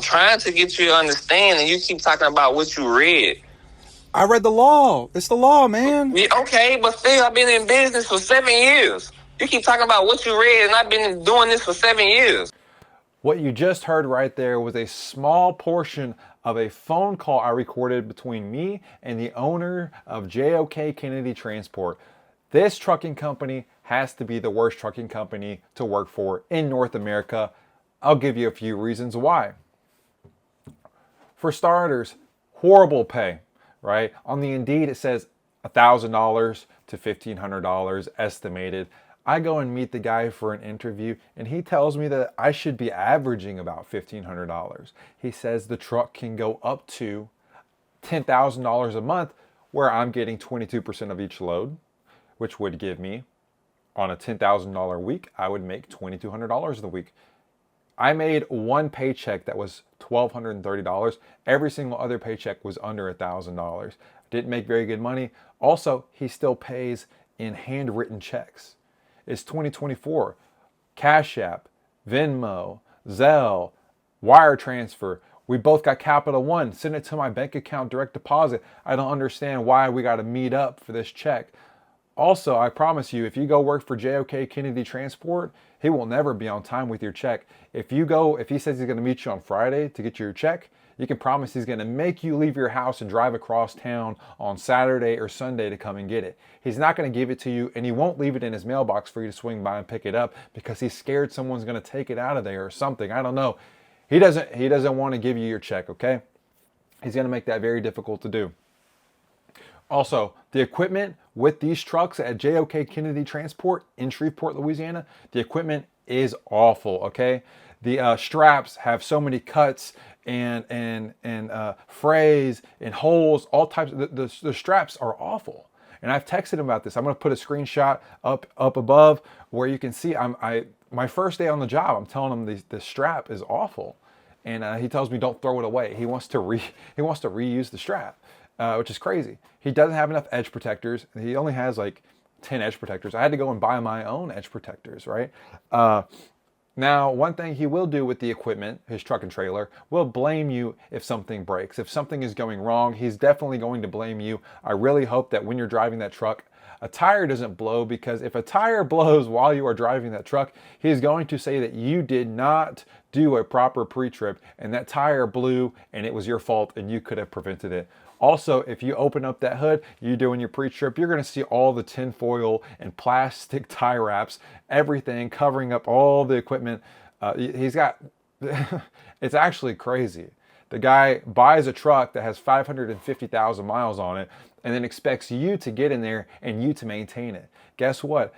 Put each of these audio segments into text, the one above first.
I'm trying to get you to understand, and you keep talking about what you read. I read the law. It's the law, man. Yeah, okay, but still, I've been in business for 7 years. You keep talking about what you read, and I've been doing this for 7 years. What you just heard right there was a small portion of a phone call I recorded between me and the owner of JOK Kennedy Transport. This trucking company has to be the worst trucking company to work for in North America. I'll give you a few reasons why. For starters, horrible pay, right? On the Indeed, it says $1,000 to $1,500 estimated. I go and meet the guy for an interview, and he tells me that I should be averaging about $1,500. He says the truck can go up to $10,000 a month, where I'm getting 22% of each load, which would give me, on a $10,000 week, I would make $2,200 a week. I made one paycheck that was $1,230. Every single other paycheck was under $1,000. Didn't make very good money. Also, he still pays in handwritten checks. It's 2024. Cash App, Venmo, Zelle, wire transfer. We both got Capital One. Send it to my bank account, direct deposit. I don't understand why we got to meet up for this check. Also, I promise you, if you go work for JOK Kennedy Transport, he will never be on time with your check. If he says he's going to meet you on Friday to get your check, you can promise he's going to make you leave your house and drive across town on Saturday or Sunday to come and get it. He's not going to give it to you, and he won't leave it in his mailbox for you to swing by and pick it up because he's scared someone's going to take it out of there or something. I don't know. He doesn't want to give you your check, okay? He's going to make that very difficult to do. Also, the equipment with these trucks at JOK Kennedy Transport in Shreveport, Louisiana, the equipment is awful, okay? The straps have so many cuts and frays and holes, all types. The straps are awful. And I've texted him about this. I'm going to put a screenshot up above where you can see my first day on the job, I'm telling him the strap is awful. And he tells me don't throw it away. He wants to reuse the strap. Which is crazy. He doesn't have enough edge protectors. He only has like 10 edge protectors. I had to go and buy my own edge protectors, right? Now, one thing he will do with the equipment, his truck and trailer, will blame you if something breaks. If something is going wrong, he's definitely going to blame you. I really hope that when you're driving that truck, a tire doesn't blow, because if a tire blows while you are driving that truck, he's going to say that you did not do a proper pre-trip and that tire blew and it was your fault and you could have prevented it. Also, if you open up that hood, you're doing your pre-trip, you're going to see all the tin foil and plastic tie wraps, everything covering up all the equipment. He's got, it's actually crazy. The guy buys a truck that has 550,000 miles on it and then expects you to get in there and you to maintain it. Guess what?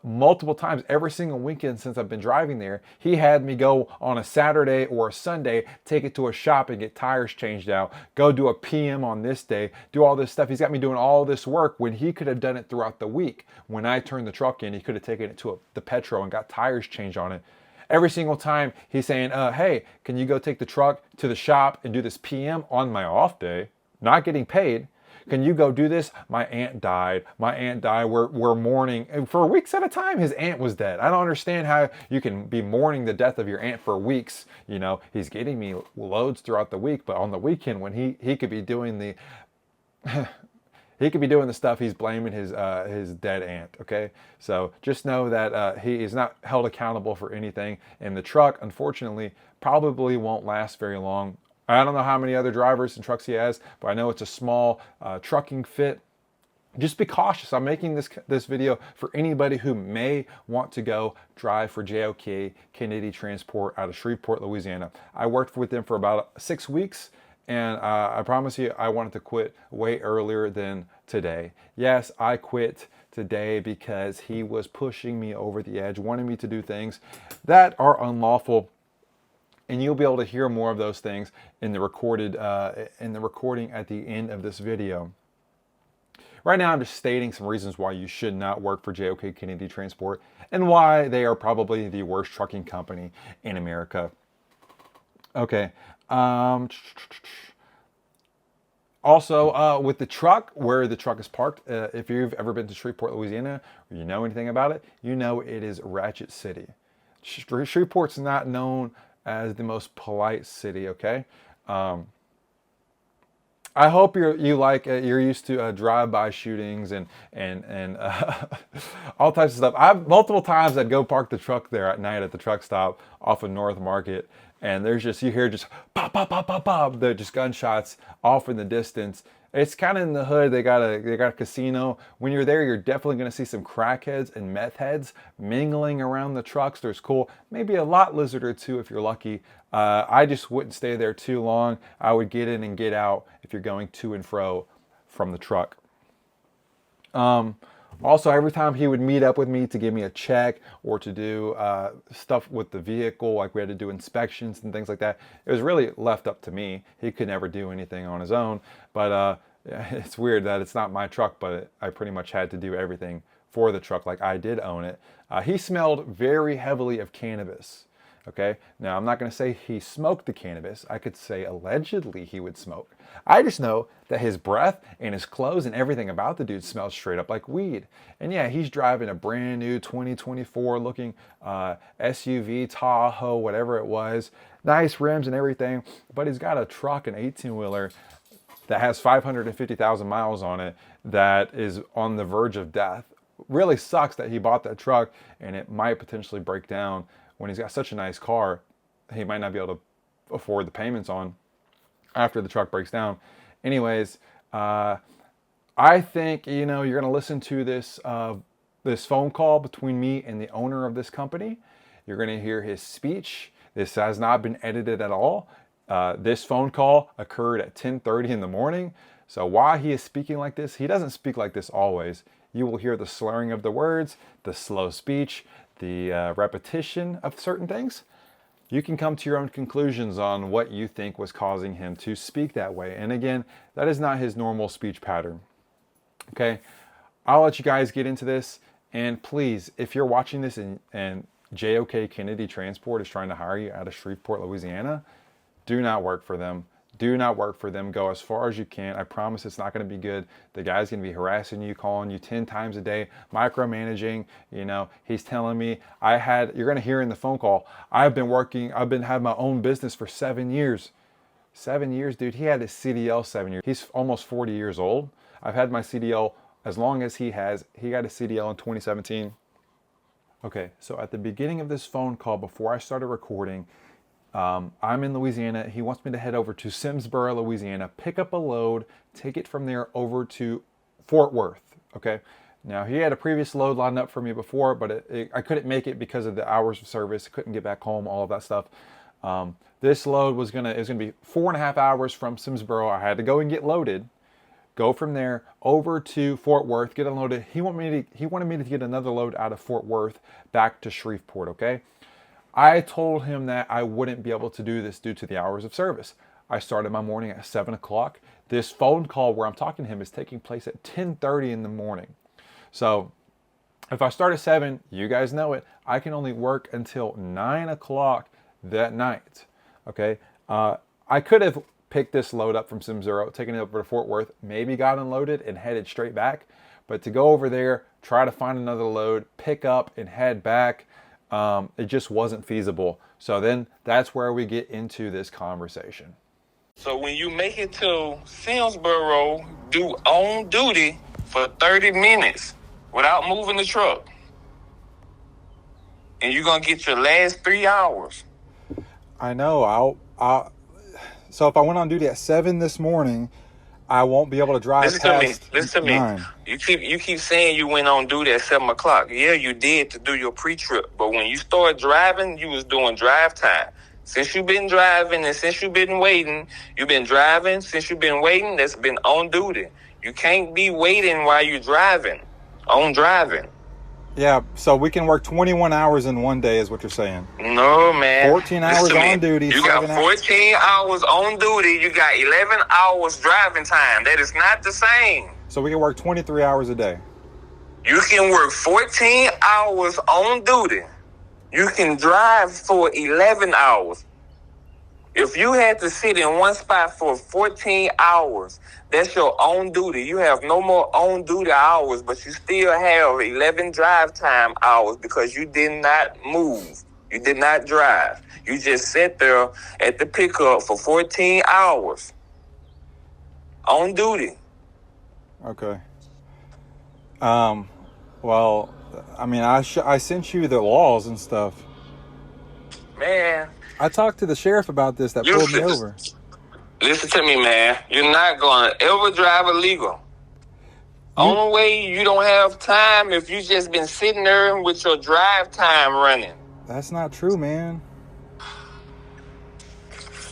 Multiple times, every single weekend since I've been driving there, he had me go on a Saturday or a Sunday, take it to a shop and get tires changed out, go do a PM on this day, do all this stuff. He's got me doing all this work when he could have done it throughout the week. When I turned the truck in, he could have taken it to the Petro and got tires changed on it. Every single time he's saying, hey, can you go take the truck to the shop and do this PM on my off day, not getting paid? Can you go do this? My aunt died. We're mourning. And for weeks at a time, his aunt was dead. I don't understand how you can be mourning the death of your aunt for weeks. You know, he's getting me loads throughout the week, but on the weekend when he could be doing the he could be doing the stuff, he's blaming his dead aunt, okay? So just know that he is not held accountable for anything. And the truck, unfortunately, probably won't last very long. I don't know how many other drivers and trucks he has, but I know it's a small trucking fit. Just be cautious. I'm making this video for anybody who may want to go drive for JOK Kennedy Transport out of Shreveport, Louisiana. I worked with them for about 6 weeks, and I promise you I wanted to quit way earlier than today. Yes, I quit today because he was pushing me over the edge, wanting me to do things that are unlawful. And you'll be able to hear more of those things in the recording at the end of this video. Right now, I'm just stating some reasons why you should not work for JOK Kennedy Transport and why they are probably the worst trucking company in America. Okay. Also, with the truck, where the truck is parked, if you've ever been to Shreveport, Louisiana, or you know anything about it, you know it is Ratchet City. Shreveport's not known as the most polite city. Okay. I hope you're used to drive-by shootings and all types of stuff. I've multiple times I'd go park the truck there at night at the truck stop off of North Market, and there's just, you hear just pop pop pop pop pop. They're just gunshots off in the distance. It's kind of in the hood. They got a casino. When you're there, you're definitely going to see some crackheads and meth heads mingling around the trucks. There's cool, maybe a lot lizard or two if you're lucky. I just wouldn't stay there too long. I would get in and get out if you're going to and fro from the truck. Also, every time he would meet up with me to give me a check or to do stuff with the vehicle, like we had to do inspections and things like that, it was really left up to me. He could never do anything on his own. But it's weird that it's not my truck, but I pretty much had to do everything for the truck like I did own it. He smelled very heavily of cannabis. Okay, now I'm not going to say he smoked the cannabis. I could say allegedly he would smoke. I just know that his breath and his clothes and everything about the dude smelled straight up like weed. And yeah, he's driving a brand new 2024 looking SUV, Tahoe, whatever it was. Nice rims and everything. But he's got a truck, an 18-wheeler, that has 550,000 miles on it that is on the verge of death. Really sucks that he bought that truck and it might potentially break down. When he's got such a nice car, he might not be able to afford the payments on after the truck breaks down. Anyways, I think, you're going to listen to this phone call between me and the owner of this company. You're going to hear his speech. This has not been edited at all. This phone call occurred at 10:30 in the morning. So why he is speaking like this, he doesn't speak like this always. You will hear the slurring of the words, the slow speech, the repetition of certain things. You can come to your own conclusions on what you think was causing him to speak that way. And again, that is not his normal speech pattern. Okay, I'll let you guys get into this. And please, if you're watching this and JOK Kennedy Transport is trying to hire you out of Shreveport, Louisiana, do not work for them. Do not work for them. Go as far as you can. I promise it's not going to be good. The guy's going to be harassing you, calling you 10 times a day, micromanaging. He's telling me you're going to hear in the phone call, I've been having my own business for 7 years. 7 years, dude. He had his CDL 7 years. He's almost 40 years old. I've had my CDL as long as he has. He got his CDL in 2017. Okay, so at the beginning of this phone call, before I started recording, I'm in Louisiana. He wants me to head over to Simsboro, Louisiana, pick up a load, take it from there over to Fort Worth. Okay. Now he had a previous load lined up for me before, but I couldn't make it because of the hours of service. I couldn't get back home, all of that stuff. This load was gonna be 4.5 hours from Simsboro. I had to go and get loaded, go from there over to Fort Worth, get unloaded. He wanted me to get another load out of Fort Worth back to Shreveport. Okay. I told him that I wouldn't be able to do this due to the hours of service. I started my morning at 7 o'clock. This phone call where I'm talking to him is taking place at 10:30 in the morning. So if I start at 7, you guys know it, I can only work until 9 o'clock that night. Okay. I could have picked this load up from Simsboro, taken it over to Fort Worth, maybe got unloaded and headed straight back. But to go over there, try to find another load, pick up and head back, it just wasn't feasible. So then that's where we get into this conversation. So when you make it to Simsboro, do on duty for 30 minutes without moving the truck, and you're going to get your last 3 hours. I know. So if I went on duty at 7 this morning, I won't be able to drive Listen to me. 9. You keep saying you went on duty at 7 o'clock. Yeah, you did to do your pre-trip. But when you started driving, you was doing drive time. Since you've been driving and since you've been waiting, you've been driving. Since you've been waiting, that's been on duty. You can't be waiting while you're driving. On driving. Yeah, so we can work 21 hours in one day is what you're saying. No, man. 14 hours on duty. You got 14 hours on duty. You got 11 hours driving time. That is not the same. So we can work 23 hours a day. You can work 14 hours on duty. You can drive for 11 hours. If you had to sit in one spot for 14 hours, that's your own duty. You have no more on duty hours, but you still have 11 drive time hours because you did not move. You did not drive. You just sat there at the pickup for 14 hours on duty. Okay. Well, I mean, I sent you the laws and stuff. Man. I talked to the sheriff about this that pulled me over. Listen to me, man. You're not going to ever drive illegal. Only way you don't have time if you just been sitting there with your drive time running. That's not true, man.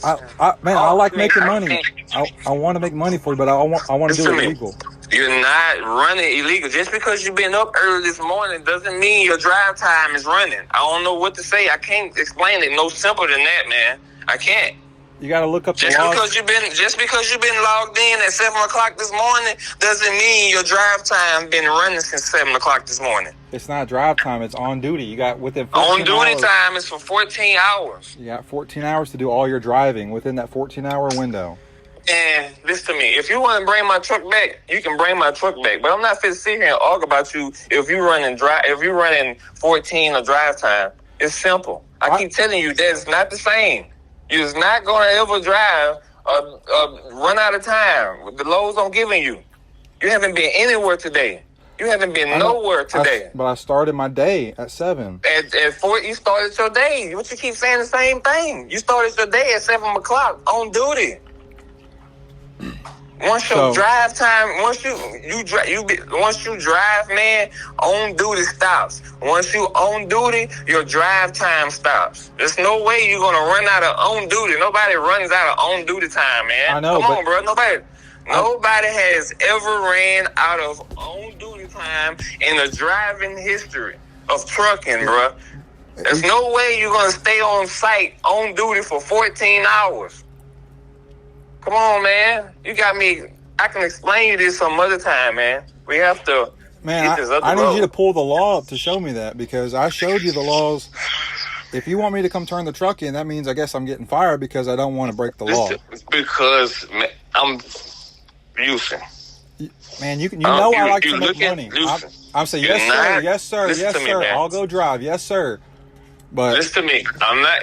I like making money. I want to make money for you, but I want to do it legal. You're not running illegal. Just because you've been up early this morning doesn't mean your drive time is running. I don't know what to say. I can't explain it no simpler than that, man. I can't. You got to look up the laws. Just because you've been logged in at 7 o'clock this morning doesn't mean your drive time been running since 7 o'clock this morning. It's not drive time. It's on duty. You got within 14 hours. On duty time is for 14 hours. You got 14 hours to do all your driving within that 14-hour window. And listen to me. If you want to bring my truck back, you can bring my truck back. But I'm not fit to sit here and argue about you if you're running 14 of drive time. It's simple. I keep telling you that's not the same. You're not going to ever drive run out of time. The loads I'm giving you. You haven't been anywhere today. You haven't been nowhere today. But I started my day at 7. At 4, you started your day. What you keep saying the same thing. You started your day at 7 o'clock on duty. Once your drive time, once you drive, man, on duty stops. Once you on duty, your drive time stops. There's no way you're gonna run out of on duty. Nobody runs out of on duty time, man. I know. Come on, bro. Nobody has ever ran out of on duty time in the driving history of trucking, bro. There's no way you're gonna stay on site on duty for 14 hours. Come on, man. You got me. I can explain you this some other time, man. We have to get this I need you to pull the law up to show me that, because I showed you the laws. If you want me to come turn the truck in, that means I guess I'm getting fired because I don't want to break the law. Because I'm using. Man, you know I like to make money. I'm saying yes sir. I'll go drive, yes sir. But listen to me.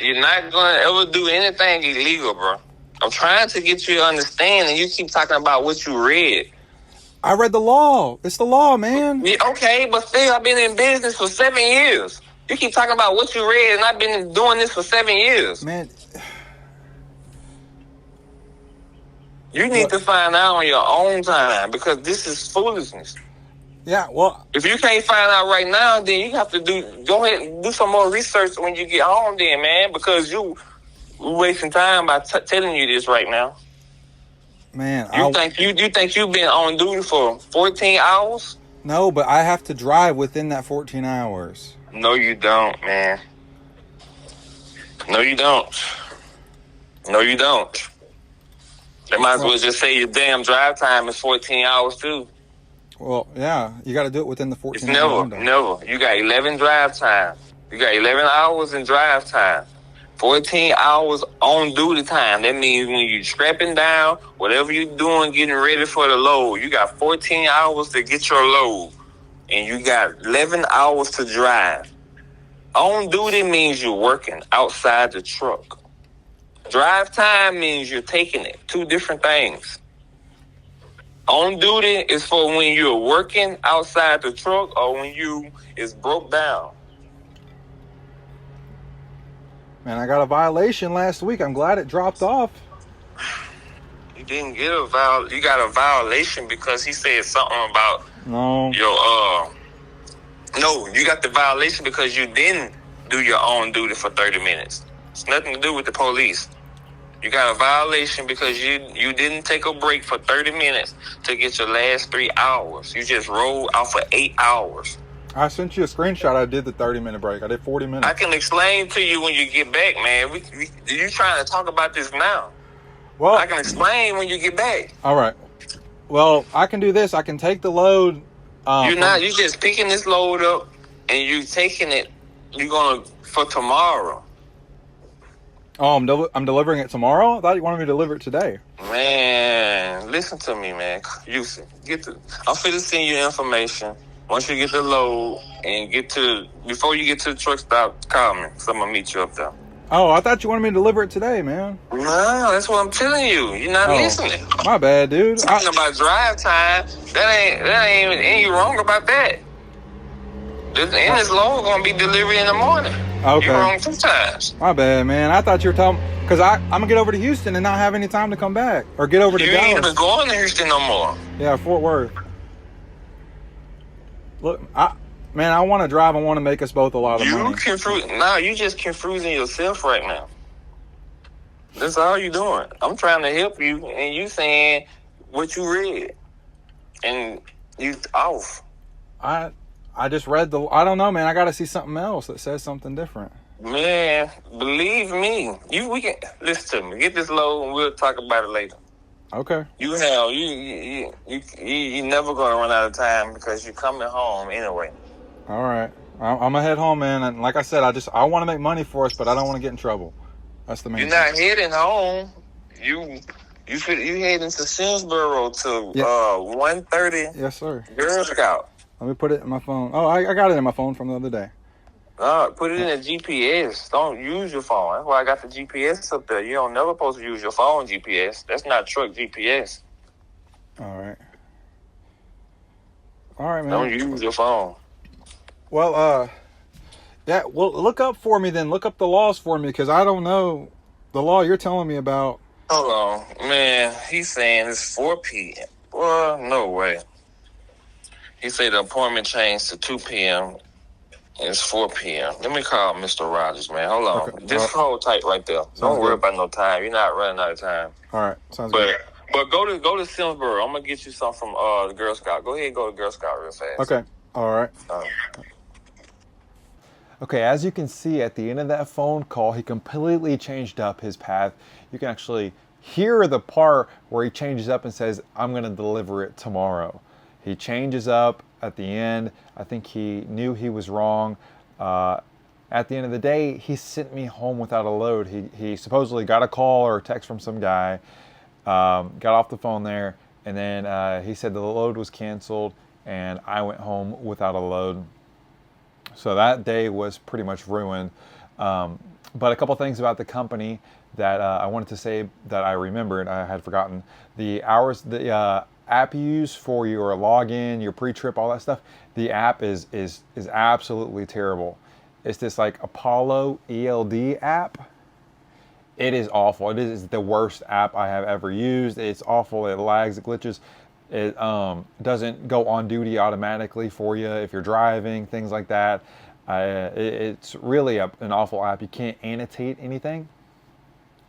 You're not gonna ever do anything illegal, bro. I'm trying to get you to understand, and you keep talking about what you read. I read the law. It's the law, man. Yeah, okay, but still, I've been in business for 7 years. You keep talking about what you read, and I've been doing this for 7 years. Man. You need to find out on your own time, because this is foolishness. Yeah, well. If you can't find out right now, then you have to go ahead and do some more research when you get home then, man, because we're wasting time by telling you this right now. Man, you think you've been on duty for 14 hours? No, but I have to drive within that 14 hours. No, you don't, man. No, you don't. No, you don't. They might as well just say your damn drive time is 14 hours too. Well, yeah, you got to do it within the 14 hours. Never. You got 11 drive time. You got 11 hours in drive time. 14 hours on duty time. That means when you're strapping down, whatever you're doing, getting ready for the load, you got 14 hours to get your load. And you got 11 hours to drive. On duty means you're working outside the truck. Drive time means you're taking it. Two different things. On duty is for when you're working outside the truck or when it's broke down. Man, I got a violation last week. I'm glad it dropped off. You didn't get a violation. You got a violation because he said something about No, you got the violation because you didn't do your own duty for 30 minutes. It's nothing to do with the police. You got a violation because you didn't take a break for 30 minutes to get your last 3 hours. You just rolled out for 8 hours. I sent you a screenshot. I did the 30-minute break. I did 40 minutes. I can explain to you when you get back, man. You trying to talk about this now? Well, I can explain when you get back. All right. Well, I can do this. I can take the load. You just picking this load up and you taking it. You're gonna for tomorrow. Oh, I'm delivering it tomorrow? I thought you wanted me to deliver it today. Man, listen to me, man. Houston, I'm finna send you information. Once you get the load and before you get to the truck stop, call me. So I'm gonna meet you up there. Oh, I thought you wanted me to deliver it today, man. No, that's what I'm telling you. You're not listening. My bad, dude. Talking about drive time, ain't you wrong about that. This load gonna be delivered in the morning. Okay. You wrong 2 times. My bad, man. I thought you were talking because I'm gonna get over to Houston and not have any time to come back or get over to Dallas. You ain't even going to Houston no more. Yeah, Fort Worth. Look, I want to drive. I want to make us both a lot of money. You just confusing yourself right now. That's all you doing. I'm trying to help you, and you saying what you read, and you off. I just read I don't know, man. I got to see something else that says something different. Man, believe me. We can listen to me. Get this load, and we'll talk about it later. Okay. You're never gonna run out of time because you're coming home anyway. All right. I'm gonna head home, man. And like I said, I want to make money for us, but I don't want to get in trouble. That's the main thing. You're not heading home. You heading to Simsboro to 1:30. Yes, sir. Girl Scout. Let me put it in my phone. Oh, I got it in my phone from the other day. Put it in a GPS. Don't use your phone. That's why I got the GPS up there. You don't never supposed to use your phone GPS. That's not truck GPS. All right. All right, man. Don't use your phone. Well, yeah. Well, look up for me then. Look up the laws for me because I don't know the law you're telling me about. Hold on, man. He's saying it's 4 p.m. Well, no way. He said the appointment changed to 2 p.m. It's 4 p.m. Let me call Mr. Rogers, man. Hold on. Okay. Just hold tight right there. Don't worry about no time. You're not running out of time. All right. Sounds good. But go to Simsboro. I'm going to get you something from the Girl Scout. Go ahead and go to Girl Scout real fast. Okay. All right. Okay, as you can see at the end of that phone call, he completely changed up his path. You can actually hear the part where he changes up and says, I'm going to deliver it tomorrow. He changes up at the end. I think he knew he was wrong. At the end of the day, he sent me home without a load. He supposedly got a call or a text from some guy, got off the phone there, and then he said the load was canceled, and I went home without a load. So that day was pretty much ruined. But a couple things about the company that I wanted to say that I remembered, I had forgotten. The hours, the app you use for your login, your pre-trip, all that stuff, the app is absolutely terrible. It's this like Apollo ELD app. It is awful. It is the worst app I have ever used. It's awful. It lags, it glitches. It doesn't go on duty automatically for you if you're driving, things like that. It's really an awful app. You can't annotate anything.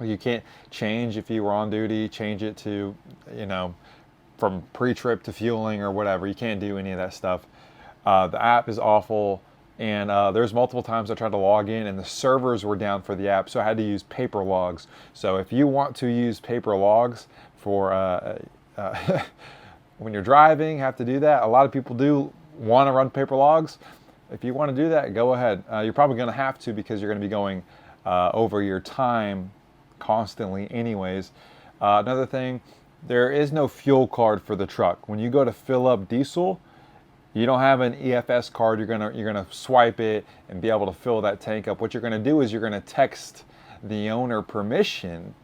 You can't change if you were on duty, change it to, from pre-trip to fueling or whatever. You can't do any of that stuff. The app is awful, and there's multiple times I tried to log in and the servers were down for the app, so I had to use paper logs. So if you want to use paper logs for when you're driving, have to do that. A lot of people do want to run paper logs. If you want to do that, go ahead. You're probably going to have to because you're going to be going over your time constantly anyways. Another thing, there is no fuel card for the truck. When you go to fill up diesel, you don't have an EFS card. You're gonna swipe it and be able to fill that tank up. What you're gonna do is you're gonna text the owner permission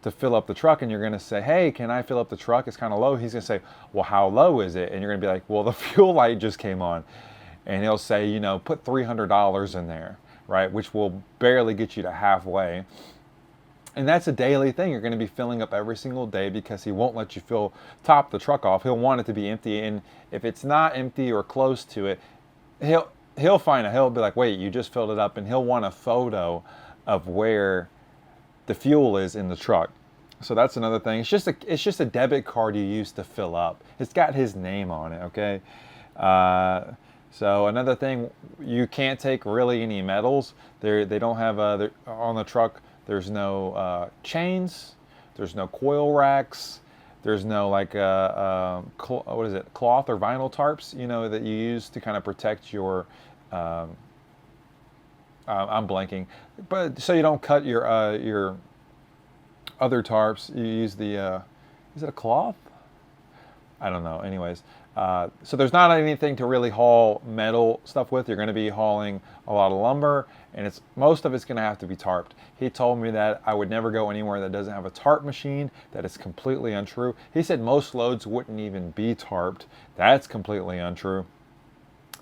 to fill up the truck, and you're gonna say, hey, can I fill up the truck? It's kind of low. He's gonna say, well, how low is it? And you're gonna be like, well, the fuel light just came on. And he'll say, put $300 in there, right? Which will barely get you to halfway. And that's a daily thing. You're going to be filling up every single day because he won't let you top the truck off. He'll want it to be empty. And if it's not empty or close to it, he'll be like, wait, you just filled it up. And he'll want a photo of where the fuel is in the truck. So that's another thing. It's just a debit card you use to fill up. It's got his name on it, okay? So another thing, you can't take really any metals. They don't have on the truck. There's no chains. There's no coil racks. There's no cloth or vinyl tarps, that you use to kind of protect your. I'm blanking, but so you don't cut your other tarps. You use the. Is it a cloth? I don't know. Anyways, So there's not anything to really haul metal stuff with. You're going to be hauling a lot of lumber, and most of it's going to have to be tarped. He told me that I would never go anywhere that doesn't have a tarp machine. That is completely untrue. He said most loads wouldn't even be tarped. That's completely untrue.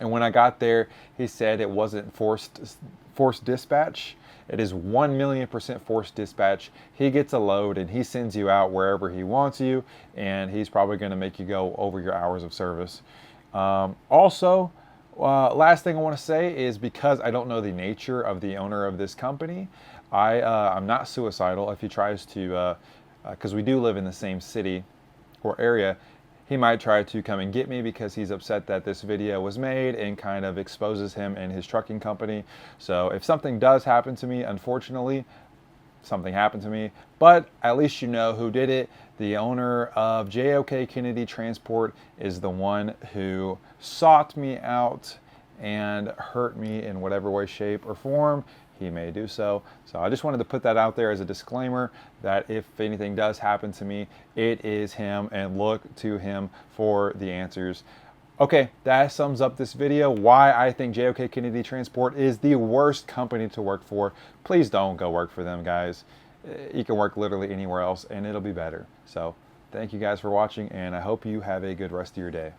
And when I got there, he said it wasn't forced dispatch. It is 1,000,000% forced dispatch. He gets a load and he sends you out wherever he wants you, and he's probably going to make you go over your hours of service. Also, last thing I want to say is, because I don't know the nature of the owner of this company, I'm not suicidal. If he tries to, because we do live in the same city or area, he might try to come and get me because he's upset that this video was made and kind of exposes him and his trucking company. So if something does happen to me, unfortunately, something happened to me, but at least you know who did it. The owner of JOK Kennedy Transport is the one who sought me out and hurt me in whatever way, shape, or form he may do so. So I just wanted to put that out there as a disclaimer that if anything does happen to me, it is him, and look to him for the answers. Okay, that sums up this video. Why I think JOK Kennedy Transport is the worst company to work for. Please don't go work for them, guys. You can work literally anywhere else and it'll be better. So thank you guys for watching, and I hope you have a good rest of your day.